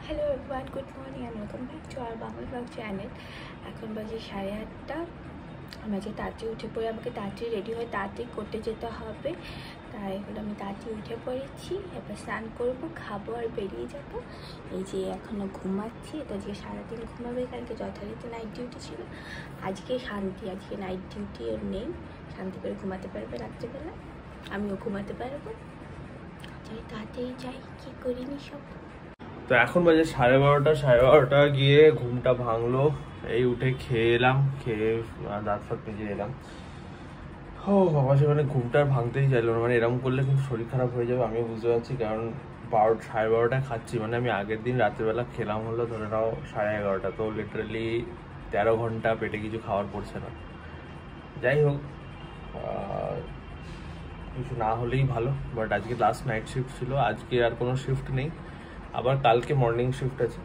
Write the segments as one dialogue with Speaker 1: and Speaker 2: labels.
Speaker 1: Hello everyone, good morning and welcome back to our Bangla blog channel. এখন বাজে 8:30। আমি যে তাড়াতাড়ি উঠে পড়ে আমাকে তাড়াতাড়ি রেডি হয়ে তাড়াতাড়ি করতে যেতে হবে, তাই হলো আমি তাড়াতাড়ি উঠে পড়েছি। এবার স্নান করবো, খাবো আর বেরিয়ে যাব। এই যে এখনও ঘুমাচ্ছি, এটা আজকে সারাদিন ঘুমাবে, কালকে যথারীতি নাইট ডিউটি ছিল। আজকে শান্তি, আজকে নাইট ডিউটি ওর নেই, শান্তি করে ঘুমাতে পারবে রাত্রিবেলা, আমিও ঘুমাতে পারবো। যাই তাড়াতাড়ি যাই, কী করিনি সব।
Speaker 2: তো এখন বাজে 12:30 গিয়ে ঘুমটা ভাঙলো। এই উঠে খেয়ে এলাম, খেয়ে দাঁত ফাত মেজে এলাম। ও বাবা, সেখানে ঘুমটা আর ভাঙতেই চাইলো না। মানে এরকম করলে কিন্তু শরীর খারাপ হয়ে যাবে, আমিও বুঝতে পারছি। কারণ 12:30 খাচ্ছি, মানে আমি আগের দিন রাত্রিবেলা খেলাম হলো ধরে নাও 11:30, তো লিটারালি 13 ঘন্টা পেটে কিছু খাওয়ার পড়ছে না। যাই হোক, কিছু না হলেই ভালো। বাট আজকে লাস্ট নাইট শিফট ছিল, আজকে আর কোনো শিফট নেই, আবার কালকে মর্নিং শিফট আছে।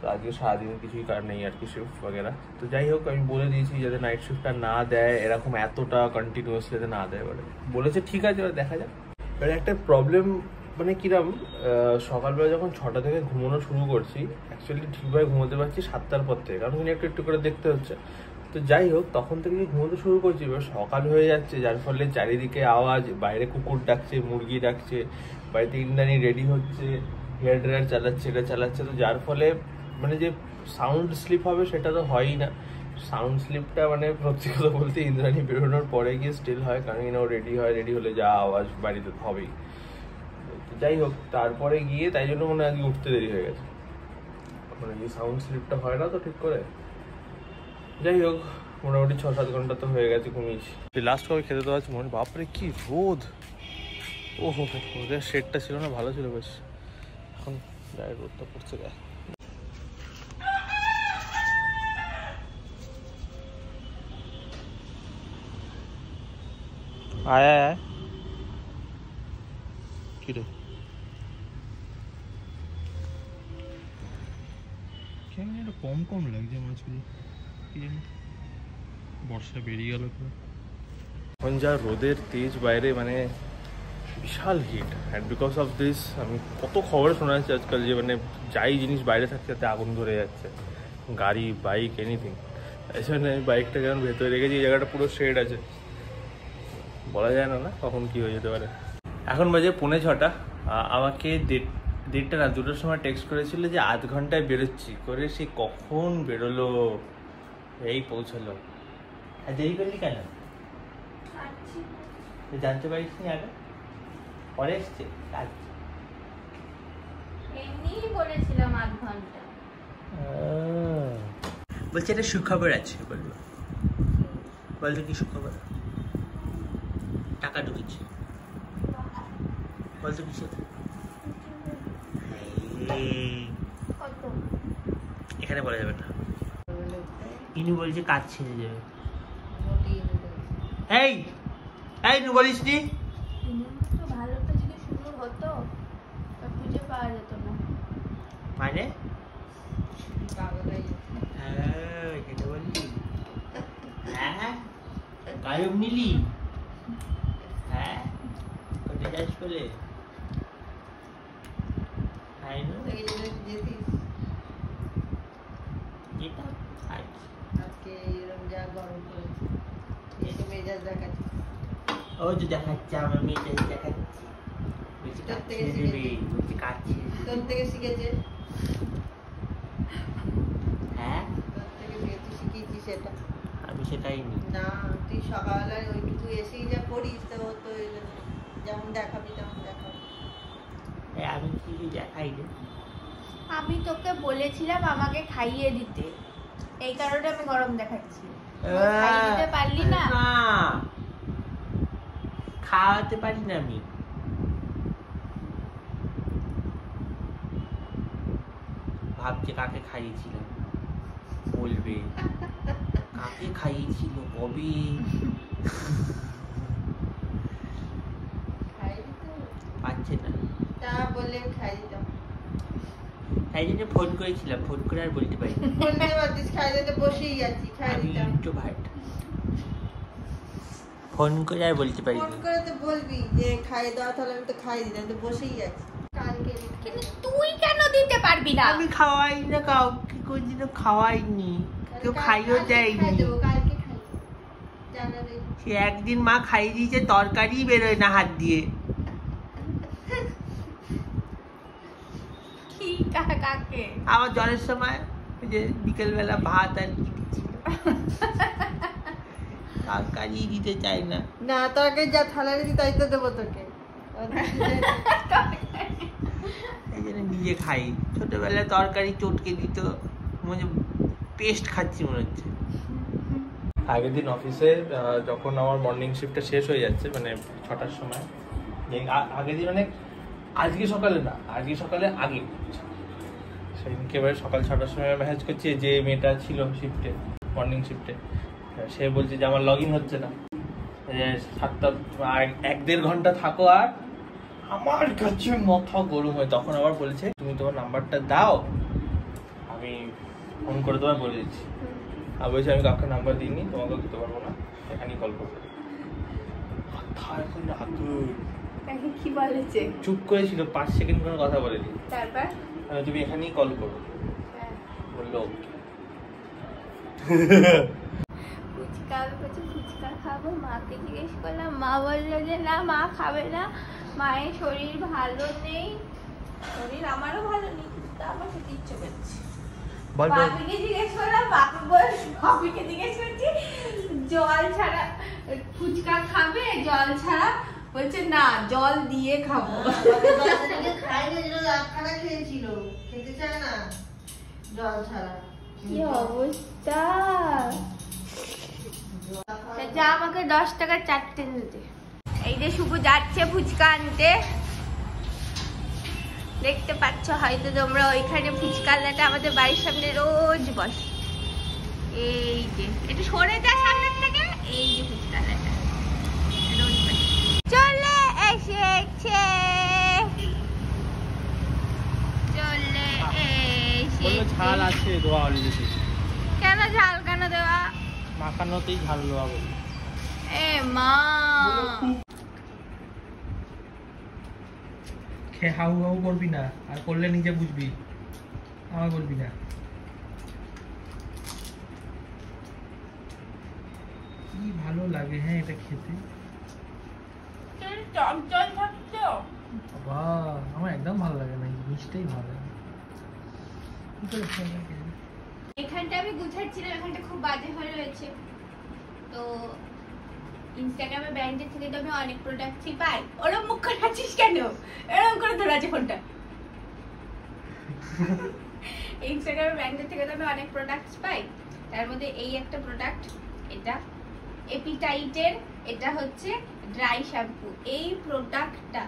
Speaker 2: তো আজকে সারাদিন কিছুই কার নেই আর কি, শিফট বগেরা। তো যাই হোক, আমি বলে দিয়েছি যাতে নাইট শিফটটা না দেয়, এরকম এতটা কন্টিনিউয়াসলি যাতে না দেয় বলেছে। ঠিক আছে, এবার দেখা যাক। এবার একটা প্রবলেম মানে কিরম, সকালবেলা যখন 6টা থেকে ঘুমানো শুরু করছি, অ্যাকচুয়ালি ঠিকভাবে ঘুমোতে পারছি 7টার পর থেকে, কারণ একটু একটু করে দেখতে হচ্ছে। তো যাই হোক, তখন থেকে ঘুমোতে শুরু করছি, এবার সকাল হয়ে যাচ্ছে, যার ফলে চারিদিকে আওয়াজ, বাইরে কুকুর ডাকছে, মুরগি ডাকছে, বাড়িতে ইন্দ্রাণী রেডি হচ্ছে, হেয়ার ড্রায়ার চালাচ্ছে, এটা চালাচ্ছে। তো যার ফলে মানে যে সাউন্ড স্লিপ হবে সেটা তো হয়ই না। সাউন্ড স্লিপটা মানে সত্যি কথা বলতে ইন্দ্রাণী বেরোনোর পরে গিয়ে স্টিল হয়, কারণ ও রেডি হয়, রেডি হলে যা আওয়াজ বাড়িতে হবেই। যাই হোক, তারপরে গিয়ে তাই জন্য মনে হয় আজকে উঠতে দেরি হয়ে গেছে, মানে যে সাউন্ড স্লিপটা হয় না তো ঠিক করে। যাই হোক, মোটামুটি 6-7 ঘন্টা তো হয়ে গেছে ঘুমিয়েছি। লাস্ট কবে খেতে দেওয়া আছে মনে, বাপরে কি রোদ! ও হো হো, ওদের শেডটা ছিল না, ভালো ছিল বেশ। এখন গায়ে রোদটা পড়ছে গায়ে। আয় আয় আয়, কি রে কেমন একটা কম কম লাগছে মাছগুলো, কি জানি বর্ষা বেরিয়ে গেল। এখন যা রোদের তেজ বাইরে, মানে বিশাল heat. And because of this আমি কত খবর শোনা যাচ্ছে আজকাল যে মানে যাই জিনিস বাইরে থাকছে তাতে আগুন ধরে যাচ্ছে, গাড়ি, বাইক, এনিথিং। এই জন্য আমি বাইকটা যেমন ভেতরে রেখেছি, এই জায়গাটা পুরো শেড আছে, বলা যায় না না কখন কী হয়ে যেতে পারে। এখন বাজে 5:45। আমাকে 1:30 না 2টার সময় টেক্সট করেছিল যে 8 ঘন্টায় বেরোচ্ছি করে, সে কখন বেরোলো, এই পৌঁছালো। আর দেরি করলি কেন? জানতে পারিস নি আগে, পরে এসছে কাজ।
Speaker 1: এমনিই বলেছিলাম 8 ঘন্টা।
Speaker 2: বলছে একটা সুখবর আছে, বলবো বলতো কি সুখবর? টাকা ঢুকেছে, বলতো কি সেটা? এখানে বলা যাবে না। ইনু বলছে কাজ ছেড়ে যাবে। এই এই নু বলিস নি
Speaker 1: ভালো তো যদি শুরু হতো খুঁজে পাওয়া যেত না,
Speaker 2: মানে এটা বললি? হ্যাঁ, গায়ব নিলি? হ্যাঁ, কোথায় যাস বলে? ও যে দেখাচ্ছে আমার মেয়েটা, দেখাচ্ছে হ্যাঁ, আমি সেটাই
Speaker 3: না, তুই সকালবেলায় ওইটুকু এসেই যা করিস, তো যেমন দেখাবি তেমন দেখাবি।
Speaker 2: আমি কি দেখাই রে?
Speaker 1: আমি তোকে বলেছিলাম আমাকে খাইয়ে দিতে, এই কারণে আমি গরম দেখাচ্ছি। খাইয়ে দিতে পারলি না?
Speaker 2: খাওয়াতে পারি না আমি। ভাবছে কাকে খাইয়েছিলাম, বলবে কাকে খাইয়েছিল, কবে? পাচ্ছে না,
Speaker 3: তা বললে খাই দিতাম।
Speaker 2: তাই জন্য ফোন করেছিলাম, ফোন করে আর বলতে পারি
Speaker 3: বলতে পারতিস খাই দিতে, বসেই আছি, খাই দিতাম।
Speaker 2: ফোন করে আর বলতে পারি,
Speaker 3: ফোন করে তো বলবি যে খাই দাও, তাহলে আমি তো খাই দিতাম, তো বসেই আছি। কালকে
Speaker 1: কিন্তু তুই কেন দিতে পারবি না?
Speaker 2: আমি খাওয়াই না কাউকে, কোনদিনও খাওয়াইনি, কেউ খাইও দেয়নি। সে একদিন মা খাইয়ে দিয়েছে, তরকারি বেরোয় না হাত দিয়ে।
Speaker 1: কি কাকে?
Speaker 2: আবার জ্বরের সময় যে বিকেল বেলা ভাত আর কি দিচ্ছিল, তরকারি দিতে চাই না।
Speaker 3: না তোকে যা থালারি দি তাই তো দেবো তোকে।
Speaker 2: এই জন্য নিজে খাই। ছোটবেলায় তরকারি চটকে দিত, মনে পেস্ট খাচ্ছি মনে হচ্ছে। আগের দিন অফিসে যখন আমার মর্নিং শিফটটা শেষ হয়ে যাচ্ছে, মানে 6টার সময়, আগের দিন মানে আজকে সকালে না, আজকে সকালে আগে সেদিনকে এবারে সকাল 6টার সময় মেসেজ করছি, যে মেয়েটা ছিল শিফটে, মর্নিং শিফটে, সে বলছে যে আমার লগ ইন হচ্ছে না, 7টা 1-1.5 ঘন্টা থাকো। আর আমার কাছে মাথা গরম হয়। তখন আবার বলছে তুমি তোমার নাম্বারটা দাও, আমি ফোন করে তোমায় বলে দিচ্ছি। আর বলছি আমি কাউকে নাম্বার দিইনি, তোমাকেও দিতে পারবো না, এখানেই কল করবো।
Speaker 1: কি বলেছে?
Speaker 2: চুপ করেছিল 5 সেকেন্ড কোনো কথা বলেনি।
Speaker 1: তারপর
Speaker 2: তুমি এখানেই কল করো বললো।
Speaker 1: ফুচকা খাবো, মাকে জিজ্ঞেস করলাম, মা বললো যে না মা খাবে না, মায়ের শরীর ভালো নেই। শরীর আমারও ভালো নেই, কিন্তু আমার খেতে ইচ্ছে করছে। বাপিকে জিজ্ঞেস করলাম, বাপিকে জিজ্ঞেস করছি জল ছাড়া ফুচকা খাবে, জল ছাড়া, বলছে না জল দিয়ে খাবো।
Speaker 3: খেয়েছিল, খেতে চায় না জল ছাড়া।
Speaker 1: কি অবস্থা! যা আমাকে 10 টাকা 4টে দিতে। এই যে শুভ যাচ্ছে ফুচকা আনতে, দেখতে পাচ্ছ হয়তো তোমরা, ওইখানে ফুচকাওয়ালাটা আমাদের বাড়ির সামনে রোজ বসে। এই যে একটু সরে যায় সামনের থেকে, এই যে ফুচকাওয়ালাটা রোজ বসে। চলে এসেছে, চলে এসেছে।
Speaker 2: ঝাল আছে দেওয়া অলরেডি।
Speaker 1: কেন ঝাল কেন দেওয়া?
Speaker 2: মাখানোতেই ঝাল দেওয়া বলে।
Speaker 1: এ মা,
Speaker 2: খেয়ে হাউ হাউ করবি না, আর করলে নিজে বুঝবি, আমার বলবি না। কি ভালো লাগে হ্যাঁ এটা খেতে। বাবা আমার একদম ভালো লাগে না, জিনিসটাই ভালো লাগে।
Speaker 1: এখানটা আমি গুছাচ্ছিলাম, এখানটা খুব বাজে হয়ে রয়েছে। তো ইনস্টাগ্রামে ব্র্যান্ডের থেকে তো আমি অনেক প্রোডাক্টই পাই। ওরম মুখ করে আছিস কেন? এরকম করে ধরে আছে ফোনটা। ইনস্টাগ্রামে ব্র্যান্ডের থেকে তো আমি অনেক প্রোডাক্টস পাই। তার মধ্যে এই একটা প্রোডাক্ট, এটা এপিটাইটের, এটা হচ্ছে ড্রাই শ্যাম্পু। এই প্রোডাক্টটা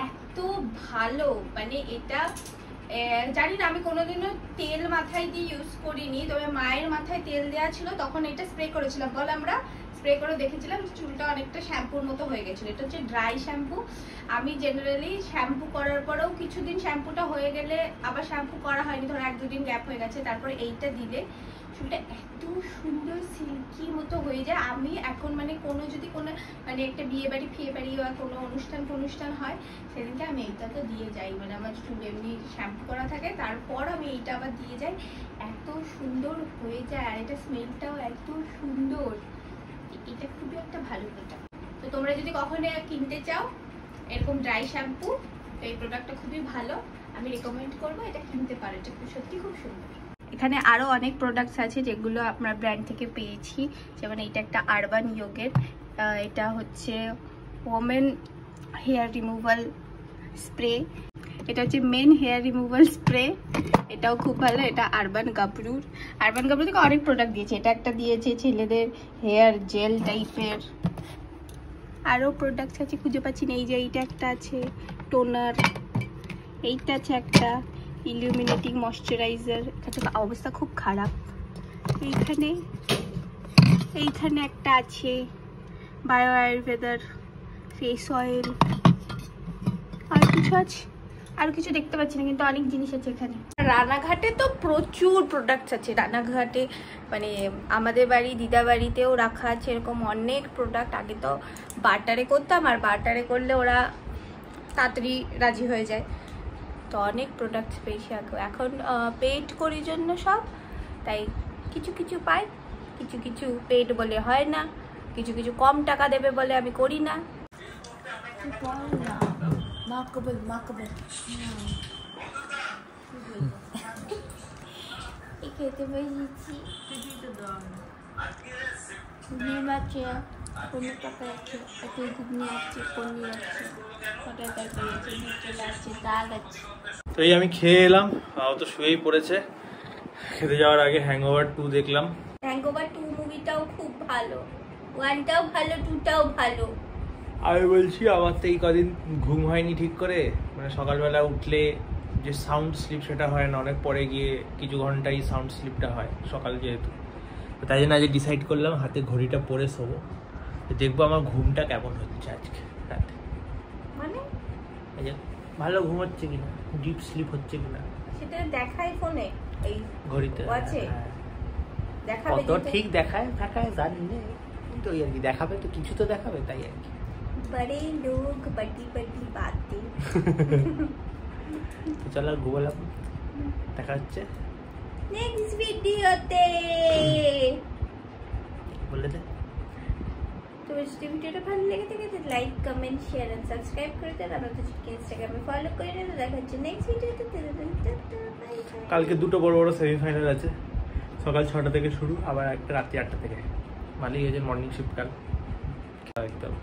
Speaker 1: এত ভালো, মানে এটা জানি না, আমি কোনোদিনও তেল মাথায় দিয়ে ইউজ করিনি, তবে মায়ের মাথায় তেল দেওয়া ছিল, তখন এটা স্প্রে করেছিলাম। বল আমরা স্প্রে করে দেখেছিলাম, চুলটা অনেকটা শ্যাম্পুর মতো হয়ে গেছিলো। এটা হচ্ছে ড্রাই শ্যাম্পু। আমি জেনারেলি শ্যাম্পু করার পরেও কিছুদিন শ্যাম্পুটা হয়ে গেলে আবার শ্যাম্পু করা হয়নি, ধরো 1-2 দিন গ্যাপ হয়ে গেছে, তারপরে এইটা দিলে চুলটা এত সুন্দর সিল্কি মতো হয়ে যায়। আমি এখন মানে কোনো যদি কোনো মানে একটা বিয়ে বাড়ি ফিয়ে বাড়ি বা কোনো অনুষ্ঠান হয়, সেদিনকে আমি এইটা তো দিয়ে যাই। মানে আমার চুল এমনি শ্যাম্পু করা থাকে, তারপর আমি এইটা আবার দিয়ে যাই, এত সুন্দর হয়ে যায়। আর এটা স্মেলটাও এত সুন্দর, এটা খুবই একটা ভালো প্রোডাক্ট। তো তোমরা যদি কখনো কিনতে চাও এরকম ড্রাই শ্যাম্পু, তো এই প্রোডাক্টটা খুবই ভালো, আমি রেকমেন্ড করবো, এটা কিনতে পারো, এটা সত্যি খুব সুন্দর। এখানে আরো অনেক প্রোডাক্টস আছে যেগুলো আপনার ব্র্যান্ড থেকে পেয়েছি, যেমন এটা একটা আরবান ইয়োগের, এটা হচ্ছে ওমেন হেয়ার রিমুভাল স্প্রে, এটা হচ্ছে মেন হেয়ার রিমুভাল স্প্রে, এটাও খুব ভালো। এটা আরবান গাবরুর থেকে অনেক প্রোডাক্ট দিয়েছে, এটা একটা দিয়েছে ছেলেদের হেয়ার জেল টাইপের। আরও প্রোডাক্টস আছে, খুঁজে পাচ্ছি না। এই যে এইটা একটা আছে টোনার, এইটা আছে একটা ইলুমিনেটিং ময়শ্চারাইজার, এটা অবস্থা খুব খারাপ। এইখানে একটা আছে বায়ো আয়ুর্বেদার ফেস অয়েল, আর কিছু আছে, আর কিছু দেখতে পাচ্ছি না, কিন্তু অনেক জিনিস আছে এখানে। রানাঘাটে তো প্রচুর প্রোডাক্টস আছে। রানাঘাটে মানে আমাদের বাড়ি, দিদা বাড়িতেও রাখা আছে এরকম অনেক প্রোডাক্ট। আগে তো বাটারে করতাম, আর বাটারে করলে ওরা তাড়াতাড়ি রাজি হয়ে যায়, তো অনেক প্রোডাক্টস পেয়েছি এখন পেড করি জন্য সব, তাই কিছু কিছু পাই, কিছু কিছু পেড বলে হয় না, কিছু কিছু কম টাকা দেবে বলে আমি করি না। খেতে পেয়েছি ডিম আছে, পনির টাকা আছে, একটা ঘুগনি আছে, পনির আছে, পটার তরকারি আছে, চলে আছে, ডাল আছে।
Speaker 2: তো এই আমি খেয়ে এলাম, তো শুয়েই পড়েছে। খেতে যাওয়ার আগে হ্যাংওভার 2 দেখলাম।
Speaker 1: হ্যাংওভার 2 মুভিটাও খুব ভালো, 1টাও ভালো, 2টাও ভালো।
Speaker 2: আমি বলছি আমার তো এই কদিন ঘুম হয়নি ঠিক করে, মানে সকালবেলা উঠলে যে সাউন্ড স্লিপ সেটা হয় না, অনেক পরে গিয়ে কিছু ঘন্টাই সাউন্ড স্লিপটা হয় সকাল যেহেতু। তো তাই জন্য আজকে ডিসাইড করলাম হাতে ঘড়িটা পরে শোবো, দেখবো আমার ঘুমটা কেমন হচ্ছে আজকে রাতে,
Speaker 1: মানে
Speaker 2: ভালো ঘুম হচ্ছে কিনা, ডিপ স্লিপ হচ্ছে কিনা
Speaker 1: সেটা দেখাই ফোনে, এই
Speaker 2: ঘড়িতে
Speaker 1: আছে দেখাবে,
Speaker 2: তো ঠিক দেখায় দেখায় জানি না, কিন্তু ওই আর কি দেখাবে, তো কিছু তো দেখাবে, তাই আর কি।
Speaker 1: बड़े लोग बड़ी बड़ी बातें।
Speaker 2: তো চলো ঘুমালাম, দেখা হচ্ছে
Speaker 1: নেক্সট ভিডিওতে।
Speaker 2: বলে দে।
Speaker 1: তো যদি ভিডিওটা ভালো লেগে থাকে তো like comment share and subscribe করে দেন, আমাদের ইনস্টাগ্রামে ফলো করে নিন। দেখা হচ্ছে নেক্সট ভিডিওতে।
Speaker 2: কালকে দুটো বড় বড় সেমিফাইনাল আছে, সকাল 6টা থেকে শুরু, আবার একটা রাত্রি 8টা থেকে। ভালোই হয়েছে মর্নিং শিফট কাল, একদম।